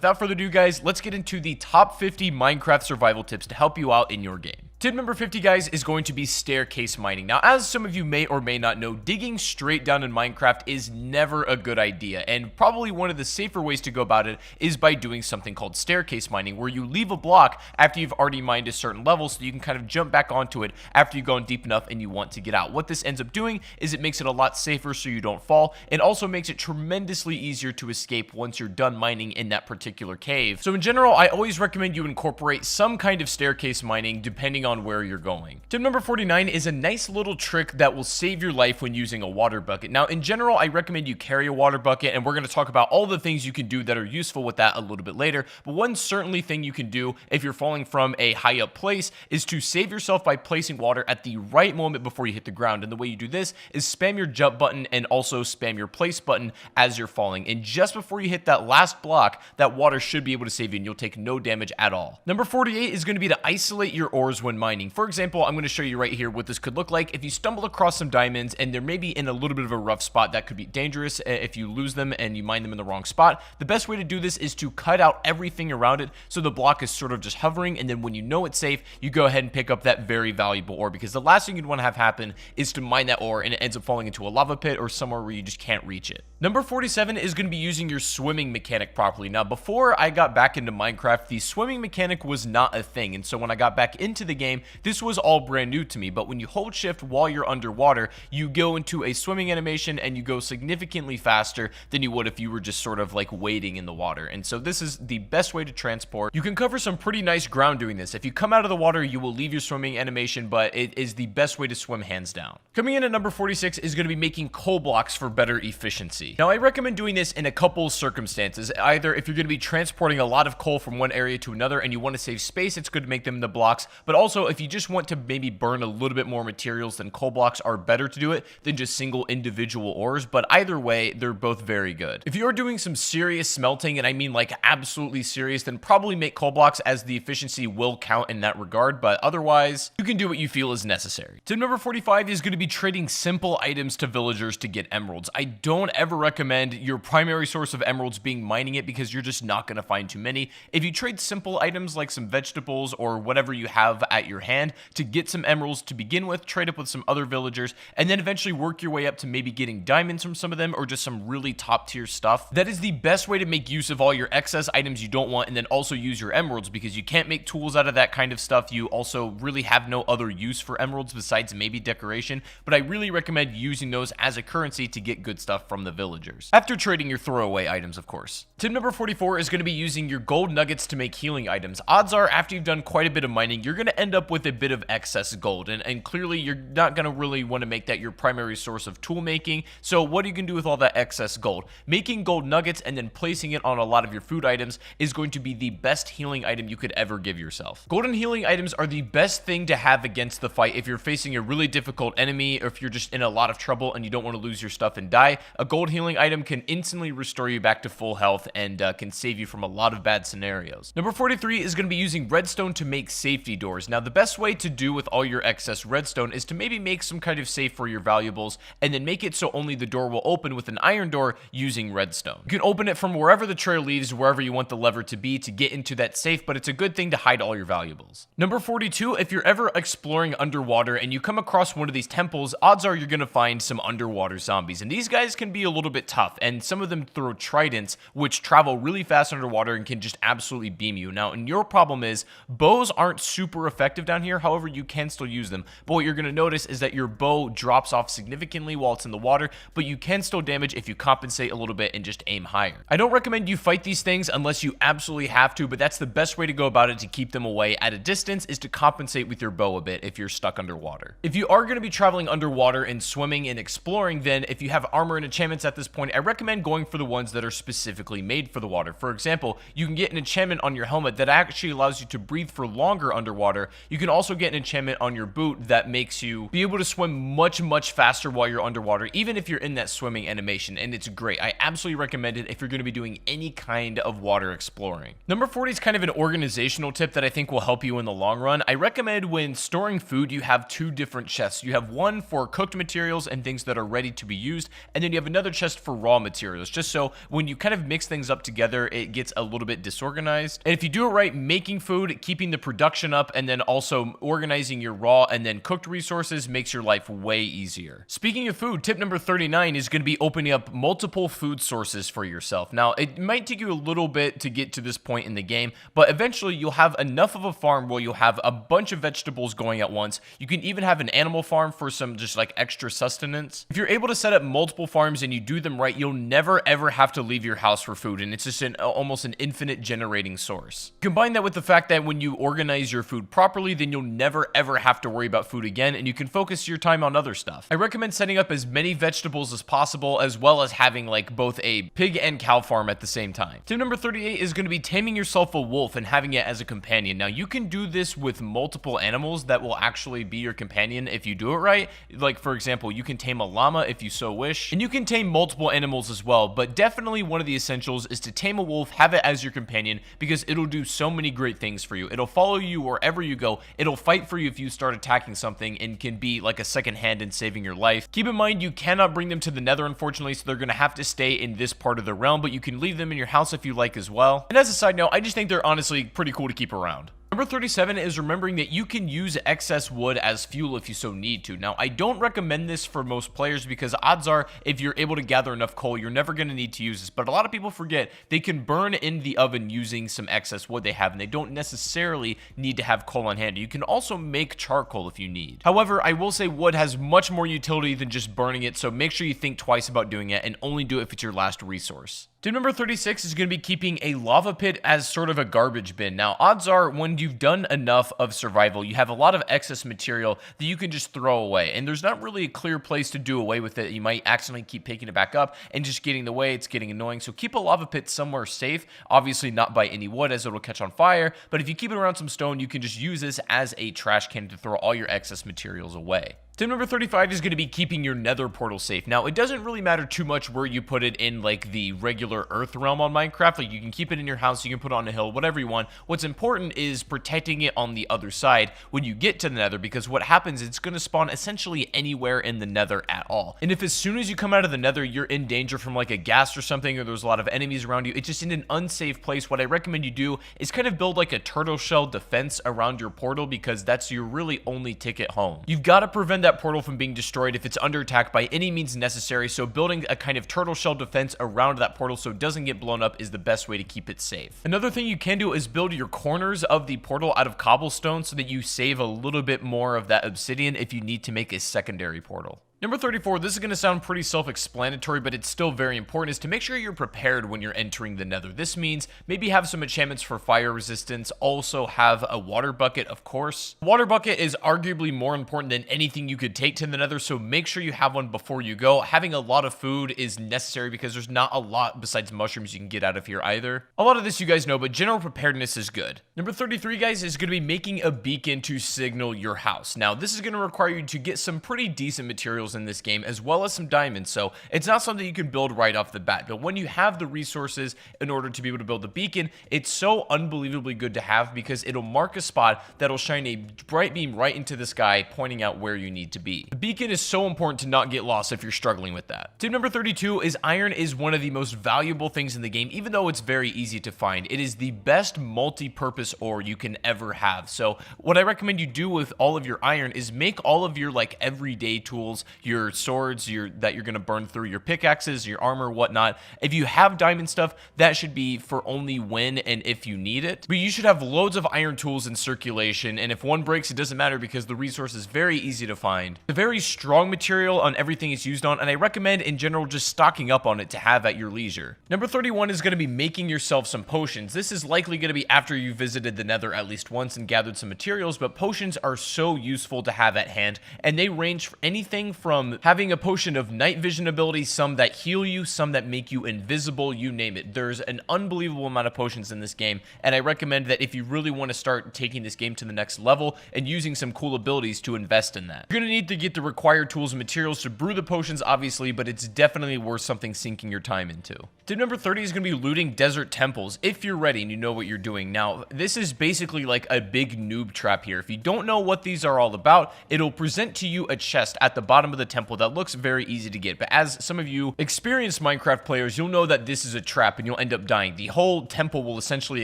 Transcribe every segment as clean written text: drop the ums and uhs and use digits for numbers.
without further ado, guys, let's get into the top 50 Minecraft survival tips to help you out in your game. Tip number 50, guys, is going to be staircase mining. Now, as some of you may or may not know, digging straight down in Minecraft is never a good idea, and probably one of the safer ways to go about it is by doing something called staircase mining, where you leave a block after you've already mined a certain level so you can kind of jump back onto it after you've gone deep enough and you want to get out. What this ends up doing is it makes it a lot safer so you don't fall, and also makes it tremendously easier to escape once you're done mining in that particular cave. So in general, I always recommend you incorporate some kind of staircase mining depending on where you're going. Tip number 49 is a nice little trick that will save your life when using a water bucket. Now, in general, I recommend you carry a water bucket, and we're going to talk about all the things you can do that are useful with that a little bit later. But one certainly thing you can do if you're falling from a high up place is to save yourself by placing water at the right moment before you hit the ground. And the way you do this is spam your jump button and also spam your place button as you're falling. And just before you hit that last block, that water should be able to save you and you'll take no damage at all. Number 48 is going to be to isolate your ores when mining. For example, I'm going to show you right here what this could look like. If you stumble across some diamonds and they're maybe in a little bit of a rough spot, that could be dangerous if you lose them and you mine them in the wrong spot. The best way to do this is to cut out everything around it so the block is sort of just hovering, and then when you know it's safe, you go ahead and pick up that very valuable ore, because the last thing you'd want to have happen is to mine that ore and it ends up falling into a lava pit or somewhere where you just can't reach it. Number 47 is going to be using your swimming mechanic properly. Now, before I got back into Minecraft, the swimming mechanic was not a thing, and so when I got back into the game, this was all brand new to me. But when you hold shift while you're underwater, you go into a swimming animation and you go significantly faster than you would if you were just sort of like wading in the water. And so this is the best way to transport. You can cover some pretty nice ground doing this. If you come out of the water, you will leave your swimming animation, but it is the best way to swim hands down. Coming in at number 46 is going to be making coal blocks for better efficiency. Now, I recommend doing this in a couple circumstances. Either if you're going to be transporting a lot of coal from one area to another and you want to save space, it's good to make them into blocks. But also, if you just want to maybe burn a little bit more materials, then coal blocks are better to do it than just single individual ores. But either way, they're both very good. If you're doing some serious smelting, and I mean like absolutely serious, then probably make coal blocks, as the efficiency will count in that regard. But otherwise, you can do what you feel is necessary. Tip number 45 is going to be trading simple items to villagers to get emeralds. I don't ever recommend your primary source of emeralds being mining it, because you're just not going to find too many. If you trade simple items like some vegetables or whatever you have at your hand to get some emeralds to begin with, trade up with some other villagers, and then eventually work your way up to maybe getting diamonds from some of them or just some really top tier stuff, that is the best way to make use of all your excess items you don't want, and then also use your emeralds, because you can't make tools out of that kind of stuff. You also really have no other use for emeralds besides maybe decoration, but I really recommend using those as a currency to get good stuff from the villagers, after trading your throwaway items, of course. Tip number 44 is going to be using your gold nuggets to make healing items. Odds are, after you've done quite a bit of mining, you're going to end up with a bit of excess gold, and clearly you're not going to really want to make that your primary source of tool making. So what you can do with all that excess gold? Making gold nuggets and then placing it on a lot of your food items is going to be the best healing item you could ever give yourself. Golden healing items are the best thing to have against the fight if you're facing a really difficult enemy, or if you're just in a lot of trouble and you don't want to lose your stuff and die. A gold healing item can instantly restore you back to full health and can save you from a lot of bad scenarios. Number 43 is going to be using redstone to make safety doors. Now, the best way to do with all your excess redstone is to maybe make some kind of safe for your valuables, and then make it so only the door will open with an iron door using redstone. You can open it from wherever the trail leads, wherever you want the lever to be to get into that safe, but it's a good thing to hide all your valuables. Number 42, if you're ever exploring underwater and you come across one of these temples, odds are you're going to find some underwater zombies, and these guys can be a little bit tough, and some of them throw tridents, which travel really fast underwater and can just absolutely beam you. Now, and your problem is bows aren't super effective down here. However, you can still use them, but what you're going to notice is that your bow drops off significantly while it's in the water, but you can still damage if you compensate a little bit and just aim higher. I don't recommend you fight these things unless you absolutely have to, but that's the best way to go about it to keep them away at a distance, is to compensate with your bow a bit if you're stuck underwater. If you are going to be traveling underwater and swimming and exploring, then if you have armor and enchantments at this point, I recommend going for the ones that are specifically made for the water. For example, you can get an enchantment on your helmet that actually allows you to breathe for longer underwater. You can also get an enchantment on your boot that makes you be able to swim much faster while you're underwater, even if you're in that swimming animation, and it's great. I absolutely recommend it if you're going to be doing any kind of water exploring. Number 40 is kind of an organizational tip that I think will help you in the long run. I recommend when storing food, you have two different chests. You have one for cooked materials and things that are ready to be used, and then you have another chest chest for raw materials, just so when you kind of mix things up together, it gets a little bit disorganized. And if you do it right, making food, keeping the production up, and then also organizing your raw and then cooked resources makes your life way easier. Speaking of food, tip number 39 is going to be opening up multiple food sources for yourself. Now, it might take you a little bit to get to this point in the game, but eventually you'll have enough of a farm where you'll have a bunch of vegetables going at once. You can even have an animal farm for some just like extra sustenance. If you're able to set up multiple farms and you do them right, you'll never ever have to leave your house for food, and it's just almost an infinite generating source. Combine that with the fact that when you organize your food properly, then you'll never ever have to worry about food again, and you can focus your time on other stuff. I recommend setting up as many vegetables as possible, as well as having like both a pig and cow farm at the same time. Tip number 38 is going to be taming yourself a wolf and having it as a companion. Now, you can do this with multiple animals that will actually be your companion if you do it right. Like, for example, you can tame a llama if you so wish, and you can tame multiple animals as well, but definitely one of the essentials is to tame a wolf, have it as your companion, because it'll do so many great things for you. It'll follow you wherever you go. It'll fight for you if you start attacking something, and can be like a second hand in saving your life. Keep in mind, you cannot bring them to the Nether, unfortunately, so they're going to have to stay in this part of the realm, but you can leave them in your house if you like as well. And as a side note, I just think they're honestly pretty cool to keep around. Number 37 is remembering that you can use excess wood as fuel if you so need to. Now, I don't recommend this for most players because odds are if you're able to gather enough coal, you're never going to need to use this. But a lot of people forget they can burn in the oven using some excess wood they have, and they don't necessarily need to have coal on hand. You can also make charcoal if you need. However, I will say wood has much more utility than just burning it, so make sure you think twice about doing it and only do it if it's your last resource. Tip number 36 is going to be keeping a lava pit as sort of a garbage bin. Now, odds are when you've done enough of survival, you have a lot of excess material that you can just throw away, and there's not really a clear place to do away with it. You might accidentally keep picking it back up and just getting in the way. It's getting annoying, so keep a lava pit somewhere safe. Obviously not by any wood, as it'll catch on fire, but if you keep it around some stone, you can just use this as a trash can to throw all your excess materials away. Tip number 35 is going to be keeping your nether portal safe. Now, it doesn't really matter too much where you put it in like the regular earth realm on Minecraft. Like, you can keep it in your house, you can put it on a hill, whatever you want. What's important is protecting it on the other side when you get to the nether, because what happens is it's going to spawn essentially anywhere in the nether at all. And if as soon as you come out of the nether, you're in danger from like a ghast or something, or there's a lot of enemies around you, it's just in an unsafe place, what I recommend you do is kind of build like a turtle shell defense around your portal, because that's your really only ticket home. You've got to prevent that portal from being destroyed if it's under attack by any means necessary, so building a kind of turtle shell defense around that portal so it doesn't get blown up is the best way to keep it safe. Another thing you can do is build your corners of the portal out of cobblestone so that you save a little bit more of that obsidian if you need to make a secondary portal. Number 34, this is going to sound pretty self-explanatory, but it's still very important, is to make sure you're prepared when you're entering the nether. This means maybe have some enchantments for fire resistance, also have a water bucket, of course. Water bucket is arguably more important than anything you could take to the nether, so make sure you have one before you go. Having a lot of food is necessary because there's not a lot besides mushrooms you can get out of here either. A lot of this you guys know, but general preparedness is good. Number 33, guys, is going to be making a beacon to signal your house. Now, this is going to require you to get some pretty decent materials in this game, as well as some diamonds, so it's not something you can build right off the bat, but when you have the resources in order to be able to build the beacon, it's so unbelievably good to have because it'll mark a spot that'll shine a bright beam right into the sky, pointing out where you need to be. The beacon is so important to not get lost if you're struggling with that. Tip number 32 is iron is one of the most valuable things in the game, even though it's very easy to find. It is the best multi-purpose ore you can ever have, so what I recommend you do with all of your iron is make all of your like everyday tools, your swords that you're going to burn through, your pickaxes, your armor, whatnot. If you have diamond stuff, that should be for only when and if you need it, but you should have loads of iron tools in circulation, and if one breaks, it doesn't matter because the resource is very easy to find. It's a very strong material on everything it's used on, and I recommend in general just stocking up on it to have at your leisure. Number 31 is going to be making yourself some potions. This is likely going to be after you visited the nether at least once and gathered some materials, but potions are so useful to have at hand, and they range for anything from having a potion of night vision ability, some that heal you, some that make you invisible, you name it. There's an unbelievable amount of potions in this game, and I recommend that if you really want to start taking this game to the next level and using some cool abilities, to invest in that. You're going to need to get the required tools and materials to brew the potions, obviously, but it's definitely worth something sinking your time into. Tip number 30 is going to be looting desert temples if you're ready and you know what you're doing. Now, this is basically like a big noob trap here. If you don't know what these are all about, it'll present to you a chest at the bottom of the temple that looks very easy to get, but as some of you experienced Minecraft players, you'll know that this is a trap and you'll end up dying. The whole temple will essentially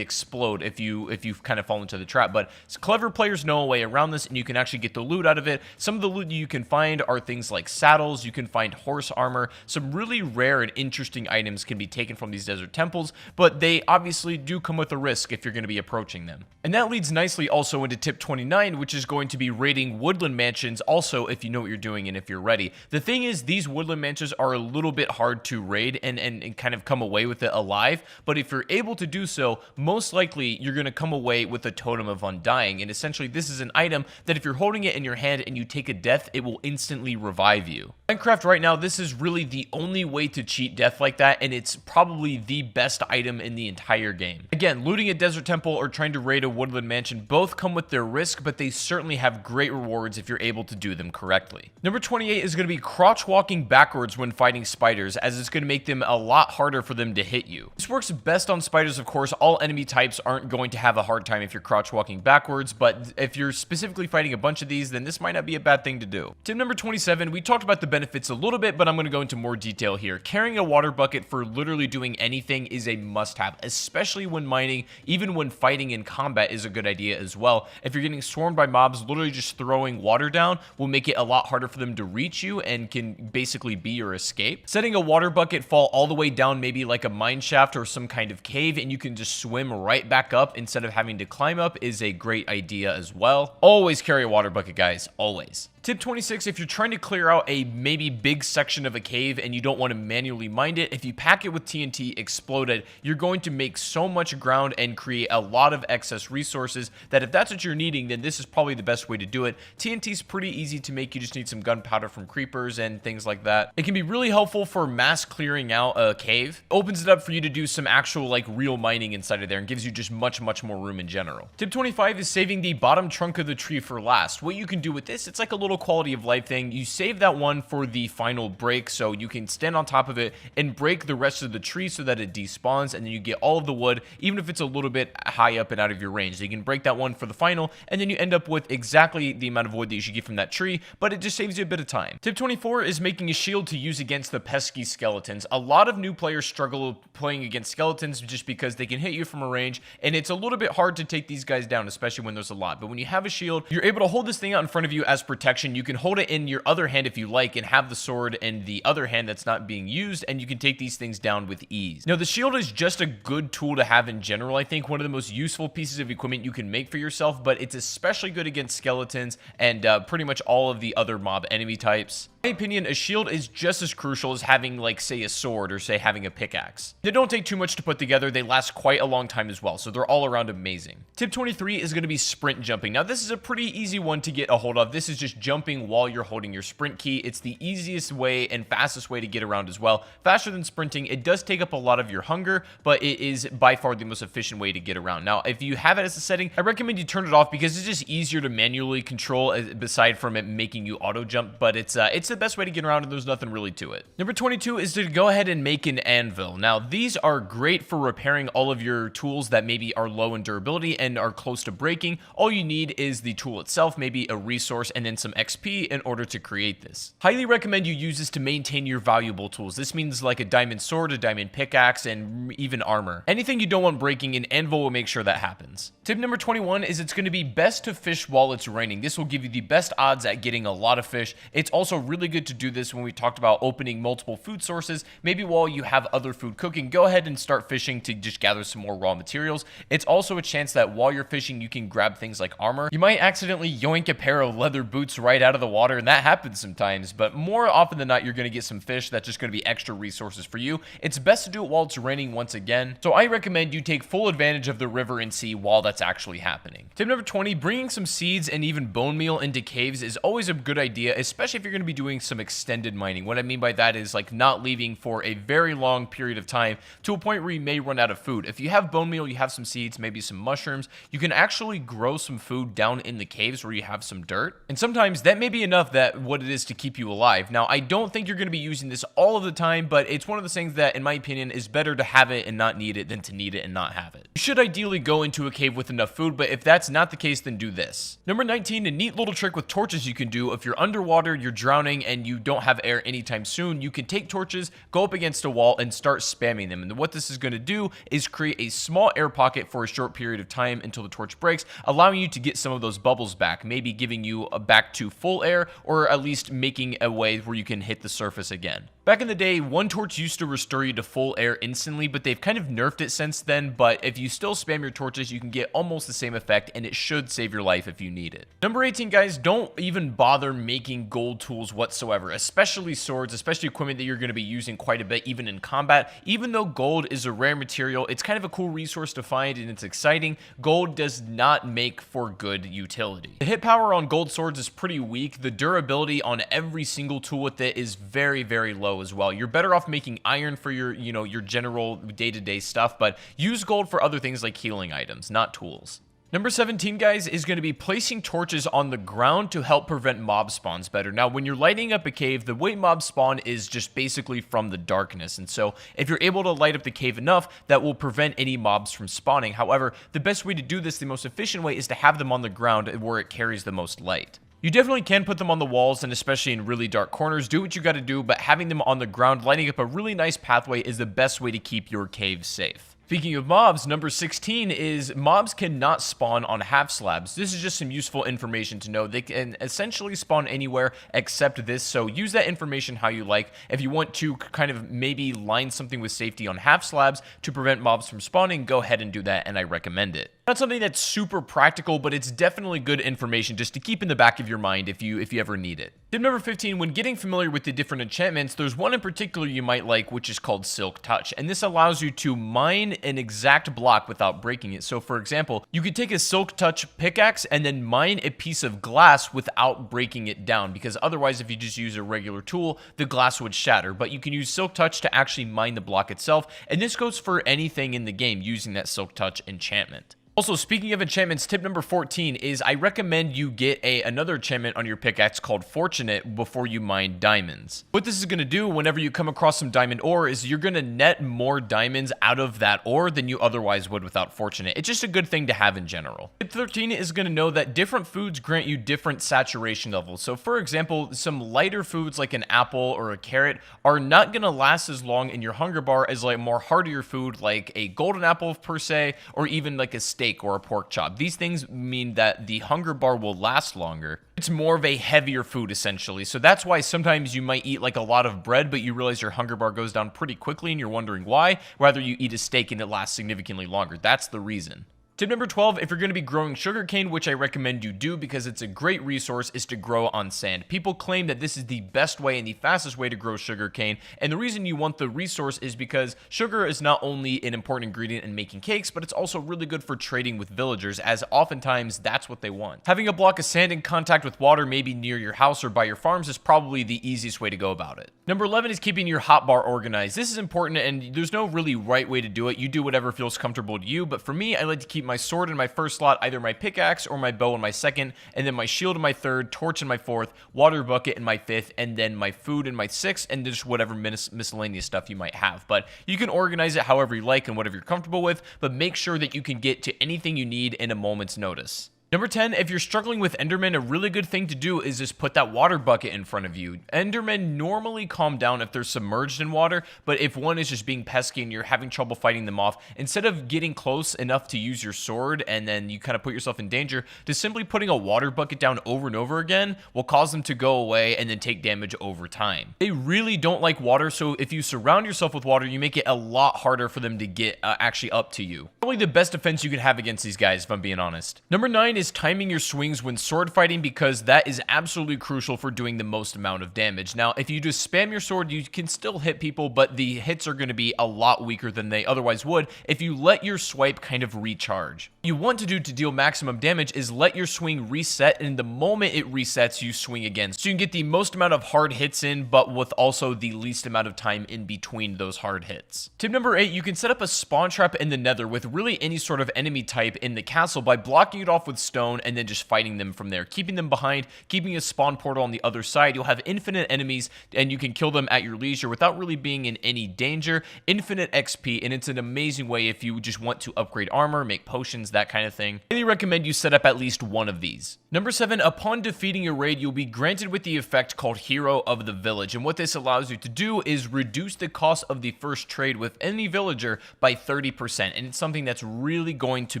explode if you kind of fall into the trap, but clever players know a way around this and you can actually get the loot out of it. Some of the loot you can find are things like saddles, you can find horse armor, some really rare and interesting items can be taken from these desert temples, but they obviously do come with a risk if you're going to be approaching them. And that leads nicely also into tip 29, which is going to be raiding woodland mansions also if you know what you're doing and if you're ready. The thing is, these woodland mansions are a little bit hard to raid and kind of come away with it alive, but if you're able to do so, most likely you're going to come away with a totem of undying, and essentially this is an item that if you're holding it in your hand and you take a death, it will instantly revive you. Minecraft right now, this is really the only way to cheat death like that, and it's probably the best item in the entire game. Again, looting a desert temple or trying to raid a woodland mansion both come with their risk, but they certainly have great rewards if you're able to do them correctly. Number 28 is going to be crouch walking backwards when fighting spiders, as it's going to make them a lot harder for them to hit you. This works best on spiders, of course. All enemy types aren't going to have a hard time if you're crouch walking backwards, but if you're specifically fighting a bunch of these, then this might not be a bad thing to do. Tip number 27, we talked about the benefits a little bit, but I'm going to go into more detail here. Carrying a water bucket for literally doing anything is a must-have, especially when mining. Even when fighting in combat is a good idea as well. If you're getting swarmed by mobs, literally just throwing water down will make it a lot harder for them to reach you and can basically be your escape. Setting a water bucket fall all the way down maybe like a mine shaft or some kind of cave and you can just swim right back up instead of having to climb up is a great idea as well. Always carry a water bucket, guys. Always. Tip 26, if you're trying to clear out a maybe big section of a cave and you don't want to manually mine it, if you pack it with TNT exploded, you're going to make so much ground and create a lot of excess resources that if that's what you're needing, then this is probably the best way to do it. TNT is pretty easy to make. You just need some gunpowder from creepers and things like that. It can be really helpful for mass clearing out a cave. It opens it up for you to do some actual like real mining inside of there and gives you just much more room in general. Tip 25 is saving the bottom trunk of the tree for last. What you can do with this, it's like a little quality of life thing. You save that one for the final break, so you can stand on top of it and break the rest of the tree so that it despawns, and then you get all of the wood, even if it's a little bit high up and out of your range. So you can break that one for the final, and then you end up with exactly the amount of wood that you should get from that tree, but it just saves you a bit of time. Tip 24 is making a shield to use against the pesky skeletons. A lot of new players struggle playing against skeletons just because they can hit you from a range, and it's a little bit hard to take these guys down, especially when there's a lot. But when you have a shield, you're able to hold this thing out in front of you as protection. You can hold it in your other hand if you like and have the sword in the other hand that's not being used, and you can take these things down with ease. Now, the shield is just a good tool to have in general. I think one of the most useful pieces of equipment you can make for yourself, but it's especially good against skeletons and pretty much all of the other mob enemy types. In my opinion, a shield is just as crucial as having, like, say, a sword or, say, having a pickaxe. They don't take too much to put together. They last quite a long time as well, so they're all around amazing. Tip 23 is going to be sprint jumping. Now, this is a pretty easy one to get a hold of. This is just jumping while you're holding your sprint key. It's the easiest way and fastest way to get around as well. Faster than sprinting. It does take up a lot of your hunger, but it is by far the most efficient way to get around. Now, if you have it as a setting, I recommend you turn it off because it's just easier to manually control aside from it making you auto jump, but it's the best way to get around and there's nothing really to it. Number 22 is to go ahead and make an anvil. Now, these are great for repairing all of your tools that maybe are low in durability and are close to breaking. All you need is the tool itself, maybe a resource, and then some XP in order to create this. Highly recommend you use this to maintain your valuable tools. This means like a diamond sword, a diamond pickaxe, and even armor. Anything you don't want breaking, an anvil will make sure that happens. Tip number 21 is it's going to be best to fish while it's raining. This will give you the best odds at getting a lot of fish. It's also really good to do this when we talked about opening multiple food sources. Maybe while you have other food cooking, go ahead and start fishing to just gather some more raw materials. It's also a chance that while you're fishing, you can grab things like armor. You might accidentally yoink a pair of leather boots right out of the water, and that happens sometimes, but more often than not, you're going to get some fish that's just going to be extra resources for you. It's best to do it while it's raining once again, so I recommend you take full advantage of the river and sea while that's actually happening. Tip number 20, bringing some seeds and even bone meal into caves is always a good idea, especially if you're going to be doing some extended mining. What I mean by that is like not leaving for a very long period of time to a point where you may run out of food. If you have bone meal, you have some seeds, maybe some mushrooms, you can actually grow some food down in the caves where you have some dirt, and sometimes that may be enough that what it is to keep you alive. Now, I don't think you're going to be using this all of the time, but it's one of those things that, in my opinion, is better to have it and not need it than to need it and not have it. You should ideally go into a cave with enough food, but if that's not the case, then do this. Number 19, a neat little trick with torches you can do if you're underwater, you're drowning, spawning and you don't have air anytime soon, you can take torches, go up against a wall, and start spamming them. And what this is going to do is create a small air pocket for a short period of time until the torch breaks, allowing you to get some of those bubbles back, maybe giving you back to full air, or at least making a way where you can hit the surface again. Back in the day, one torch used to restore you to full air instantly, but they've kind of nerfed it since then. But if you still spam your torches, you can get almost the same effect, and it should save your life if you need it. Number 18, guys, don't even bother making gold tools whatsoever, especially swords, especially equipment that you're going to be using quite a bit, even in combat. Even though gold is a rare material, it's kind of a cool resource to find, and it's exciting. Gold does not make for good utility. The hit power on gold swords is pretty weak. The durability on every single tool with it is very, very low as well. You're better off making iron for your, your general day-to-day stuff, but use gold for other things like healing items, not tools. Number 17, guys, is going to be placing torches on the ground to help prevent mob spawns better. Now, when you're lighting up a cave, the way mob spawn is just basically from the darkness. And so if you're able to light up the cave enough, that will prevent any mobs from spawning. However, the best way to do this, the most efficient way, is to have them on the ground where it carries the most light. You definitely can put them on the walls, and especially in really dark corners. Do what you got to do, but having them on the ground, lighting up a really nice pathway, is the best way to keep your cave safe. Speaking of mobs, number 16 is mobs cannot spawn on half slabs. This is just some useful information to know. They can essentially spawn anywhere except this, so use that information how you like. If you want to kind of maybe line something with safety on half slabs to prevent mobs from spawning, go ahead and do that, and I recommend it. Not something that's super practical, but it's definitely good information just to keep in the back of your mind if you ever need it. Tip number 15, when getting familiar with the different enchantments, there's one in particular you might like, which is called Silk Touch, and this allows you to mine an exact block without breaking it. So for example, you could take a Silk Touch pickaxe and then mine a piece of glass without breaking it down, because otherwise if you just use a regular tool, the glass would shatter. But you can use Silk Touch to actually mine the block itself, and this goes for anything in the game using that Silk Touch enchantment. Also, speaking of enchantments, tip number 14 is I recommend you get another enchantment on your pickaxe called Fortunate before you mine diamonds. What this is going to do whenever you come across some diamond ore is you're going to net more diamonds out of that ore than you otherwise would without Fortunate. It's just a good thing to have in general. Tip 13 is going to know that different foods grant you different saturation levels. So for example, some lighter foods like an apple or a carrot are not going to last as long in your hunger bar as like more hardier food like a golden apple per se, or even like a steak or a pork chop. These things mean that the hunger bar will last longer. It's more of a heavier food essentially. So that's why sometimes you might eat like a lot of bread, but you realize your hunger bar goes down pretty quickly and you're wondering why. Rather you eat a steak and it lasts significantly longer. That's the reason. Tip number 12, if you're going to be growing sugarcane, which I recommend you do because it's a great resource, is to grow on sand. People claim that this is the best way and the fastest way to grow sugarcane, and the reason you want the resource is because sugar is not only an important ingredient in making cakes, but it's also really good for trading with villagers, as oftentimes that's what they want. Having a block of sand in contact with water, maybe near your house or by your farms, is probably the easiest way to go about it. Number 11 is keeping your hotbar organized. This is important, and there's no really right way to do it. You do whatever feels comfortable to you, but for me, I like to keep my sword in my first slot, either my pickaxe or my bow in my second, and then my shield in my third, torch in my fourth, water bucket in my fifth, and then my food in my sixth, and just whatever miscellaneous stuff you might have. But you can organize it however you like and whatever you're comfortable with, but make sure that you can get to anything you need in a moment's notice. Number 10, if you're struggling with Endermen, a really good thing to do is just put that water bucket in front of you. Endermen normally calm down if they're submerged in water, but if one is just being pesky and you're having trouble fighting them off, instead of getting close enough to use your sword and then you kind of put yourself in danger, just simply putting a water bucket down over and over again will cause them to go away and then take damage over time. They really don't like water, so if you surround yourself with water, you make it a lot harder for them to get actually up to you. Probably the best defense you can have against these guys, if I'm being honest. Number 9 is timing your swings when sword fighting, because that is absolutely crucial for doing the most amount of damage. Now, if you just spam your sword, you can still hit people, but the hits are going to be a lot weaker than they otherwise would if you let your swipe kind of recharge. What you want to do to deal maximum damage is let your swing reset, and the moment it resets, you swing again. So you can get the most amount of hard hits in, but with also the least amount of time in between those hard hits. Tip number 8, you can set up a spawn trap in the nether with really any sort of enemy type in the castle by blocking it off with stone and then just fighting them from there, keeping them behind, keeping a spawn portal on the other side. You'll have infinite enemies and you can kill them at your leisure without really being in any danger. Infinite XP, and it's an amazing way if you just want to upgrade armor, make potions, that kind of thing. I recommend you set up at least one of these. Number 7, upon defeating a raid, you'll be granted with the effect called Hero of the Village, and what this allows you to do is reduce the cost of the first trade with any villager by 30%, and it's something that's really going to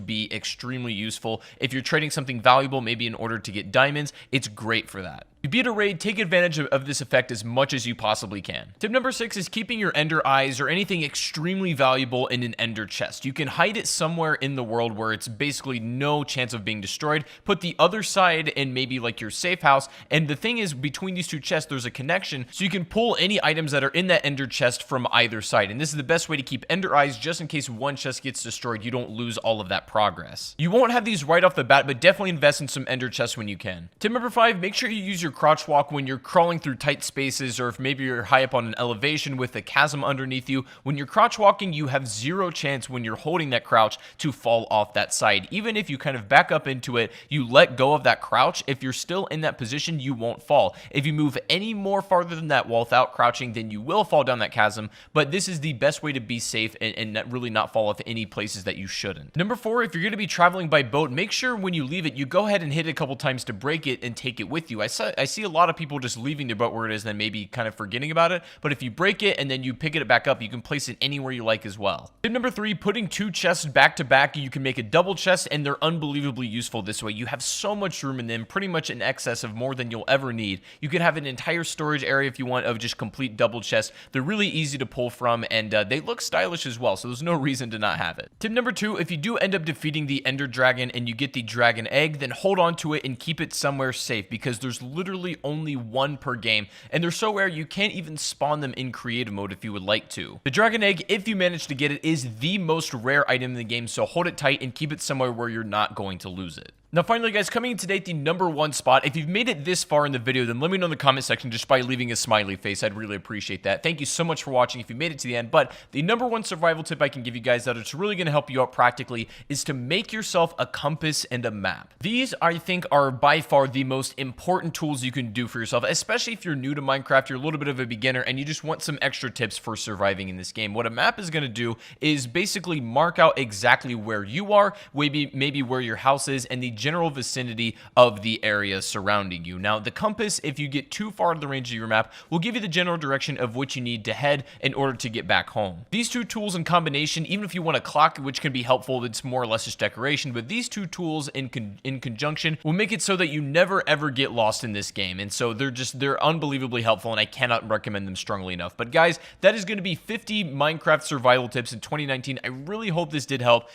be extremely useful. If you're trading something valuable, maybe in order to get diamonds, it's great for that. If you beat a raid, take advantage of this effect as much as you possibly can. Tip number 6 is keeping your ender eyes or anything extremely valuable in an ender chest. You can hide it somewhere in the world where it's basically no chance of being destroyed. Put the other side in maybe like your safe house, and the thing is, between these two chests there's a connection, so you can pull any items that are in that ender chest from either side, and this is the best way to keep ender eyes just in case one chest gets destroyed. You don't lose all of that progress. You won't have these right off the bat, but definitely invest in some ender chests when you can. Tip number 5, make sure you use your crouch walk when you're crawling through tight spaces, or if maybe you're high up on an elevation with a chasm underneath you. When you're crouch walking, you have zero chance when you're holding that crouch to fall off that side. Even if you kind of back up into it, you let go of that crouch, if you're still in that position, you won't fall. If you move any more farther than that without crouching, then you will fall down that chasm, but this is the best way to be safe and really not fall off any places that you shouldn't. Number 4, if you're going to be traveling by boat, make sure when you leave it, you go ahead and hit it a couple times to break it and take it with you. I see a lot of people just leaving their boat where it is and then maybe kind of forgetting about it, but if you break it and then you pick it back up, you can place it anywhere you like as well. Tip number 3, putting 2 chests back to back. You can make a double chest, and they're unbelievably useful this way. You have so much room in them, pretty much in excess of more than you'll ever need. You can have an entire storage area if you want of just complete double chests. They're really easy to pull from, and they look stylish as well, so there's no reason to not have it. Tip number 2, if you do end up defeating the Ender Dragon and you get the dragon egg, then hold on to it and keep it somewhere safe, because there's literally only one per game, and they're so rare you can't even spawn them in creative mode if you would like to. The dragon egg, if you manage to get it, is the most rare item in the game, so hold it tight and keep it somewhere where you're not going to lose it. Now finally guys, coming in today at the number 1 spot, if you've made it this far in the video, then let me know in the comment section just by leaving a smiley face. I'd really appreciate that. Thank you so much for watching if you made it to the end, but the number 1 survival tip I can give you guys that it's really going to help you out practically is to make yourself a compass and a map. These, I think, are by far the most important tools you can do for yourself, especially if you're new to Minecraft, you're a little bit of a beginner, and you just want some extra tips for surviving in this game. What a map is going to do is basically mark out exactly where you are, maybe where your house is, and the general vicinity of the area surrounding you. Now, the compass, if you get too far to the range of your map, will give you the general direction of which you need to head in order to get back home. These two tools in combination, even if you want a clock, which can be helpful, it's more or less just decoration, but these two tools in conjunction will make it so that you never ever get lost in this game, and so they're unbelievably helpful, and I cannot recommend them strongly enough. But guys, that is going to be 50 Minecraft survival tips in 2019. I really hope this did help.